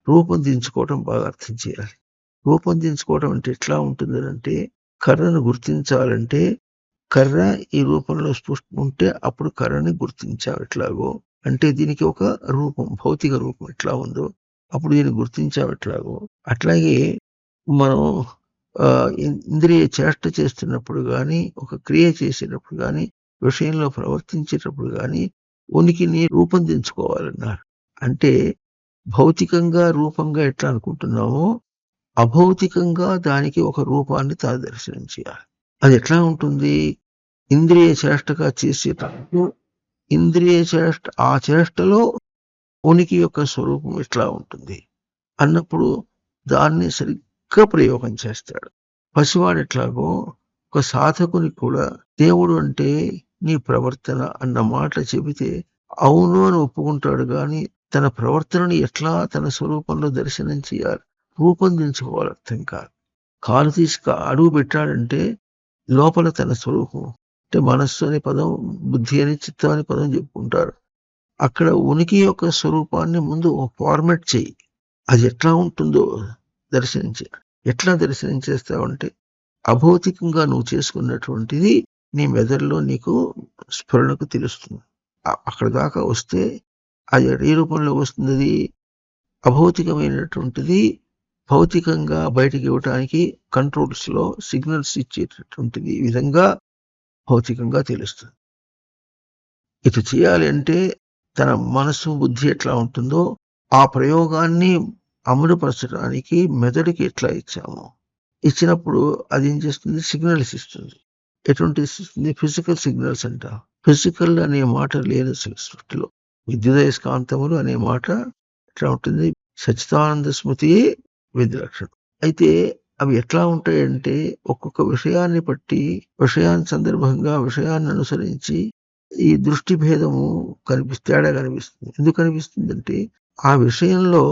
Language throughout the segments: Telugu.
రూపొందించుకోవటం బాగా అర్థం చేయాలి. రూపొందించుకోవటం అంటే ఎట్లా ఉంటుందనంటే, కర్రను గుర్తించాలంటే కర్ర ఈ రూపంలో ఉంటే అప్పుడు కర్రని గుర్తించావు ఎట్లాగో. అంటే దీనికి ఒక రూపం, భౌతిక రూపం ఎట్లా ఉందో అప్పుడు దీన్ని గుర్తించావు ఎట్లాగో. అట్లాగే మనం ఇంద్రియ చేష్ట చేస్తున్నప్పుడు గాని, ఒక క్రియ చేసేటప్పుడు గాని, విషయంలో ప్రవర్తించేటప్పుడు గాని ఉనికిని రూపొందించుకోవాలన్నారు. అంటే భౌతికంగా రూపంగా ఎట్లా అనుకుంటున్నామో అభౌతికంగా దానికి ఒక రూపాన్ని దర్శనం చేయాలి. అది ఎట్లా ఉంటుంది? ఇంద్రియ చేష్టగా చేసేటప్పుడు ఇంద్రియ చేష్ట, ఆ చేష్టలో ఉనికి యొక్క స్వరూపం ఎట్లా ఉంటుంది అన్నప్పుడు దాన్ని సరిగ్గా ప్రయోగం చేస్తాడు. పసివాడు ఎట్లాగో ఒక సాధకుని కూడా దేవుడు అంటే నీ ప్రవర్తన అన్న మాట చెబితే అవును అని ఒప్పుకుంటాడు గాని తన ప్రవర్తనని ఎట్లా తన స్వరూపంలో దర్శనం చేయాలి, రూపొందించుకోవాలి అర్థం కాదు. కాలు తీసి అడుగు పెట్టాడంటే లోపల తన స్వరూపం అంటే మనస్సు అనే పదం, బుద్ధి అని, చిత్తం అనే పదం చెప్పుకుంటారు. అక్కడ ఉనికి యొక్క స్వరూపాన్ని ముందు ఫార్మాట్ చేయి. అది ఎట్లా ఉంటుందో దర్శనించే. ఎట్లా దర్శనం చేస్తావంటే అభౌతికంగా నువ్వు చేసుకున్నటువంటిది నీ మెదడులో నీకు స్ఫురణకు తెలుస్తుంది. అక్కడ దాకా వస్తే అది ఏ రూపంలో వస్తుంది? అది అభౌతికమైనటువంటిది భౌతికంగా బయటికి ఇవ్వటానికి కంట్రోల్స్ లో సిగ్నల్స్ ఇచ్చేటటువంటిది విధంగా భౌతికంగా తెలుస్తుంది. ఇటు చేయాలి అంటే తన మనసు, బుద్ధి ఎట్లా ఉంటుందో ఆ ప్రయోగాన్ని అమలుపరచడానికి మెదడుకి ఎట్లా ఇచ్చామో, ఇచ్చినప్పుడు అది ఏం చేస్తుంది? సిగ్నల్స్ ఇస్తుంది. ఎటువంటి ఇస్తుంది? ఫిజికల్ సిగ్నల్స్ అంట. ఫిజికల్ అనే మాట లేదు సృష్టిలో. విద్యుదయస్కాంతములు అనే మాట ఎట్లా ఉంటుంది? సచ్చిదానంద స్మృతి విద్యలక్షణం. అయితే అవి ఎట్లా ఉంటాయంటే ఒక్కొక్క విషయాన్ని బట్టి, విషయాన్ని సందర్భంగా, విషయాన్ని అనుసరించి ఈ దృష్టి భేదము తేడా కనిపిస్తుంది. ఎందుకు కనిపిస్తుందంటే ఆ విషయంలో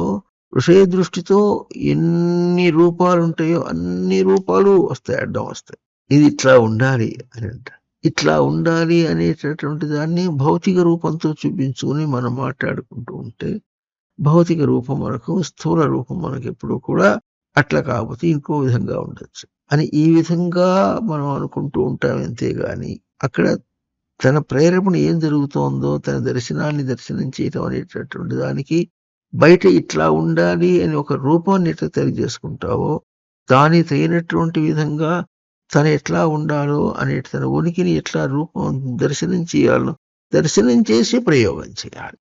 విషయ దృష్టితో ఎన్ని రూపాలు ఉంటాయో అన్ని రూపాలు వస్తాయి, అడ్డం వస్తాయి. ఇది ఇట్లా ఉండాలి అని అంట. ఇట్లా ఉండాలి అనేటటువంటి దాన్ని భౌతిక రూపంతో చూపించుకుని మనం మాట్లాడుకుంటూ ఉంటే భౌతిక రూపం మనకు, స్థూల రూపం మనకు ఎప్పుడు కూడా అట్లా కాకపోతే ఇంకో విధంగా ఉండొచ్చు అని ఈ విధంగా మనం అనుకుంటూ ఉంటాం. అంతేగాని అక్కడ తన ప్రేరేపణ ఏం జరుగుతోందో తన దర్శనాన్ని దర్శనం చేయటం అనేటటువంటి దానికి బయట ఇట్లా ఉండాలి అని ఒక రూపాన్ని ఎట్లా తెలియజేసుకుంటావో దాని తగినటువంటి విధంగా తను ఎట్లా ఉండాలో అనే తన ఉనికిని ఎట్లా రూపం దర్శనం చేయాలో దర్శనం చేసి ప్రయోగం చేయాలి.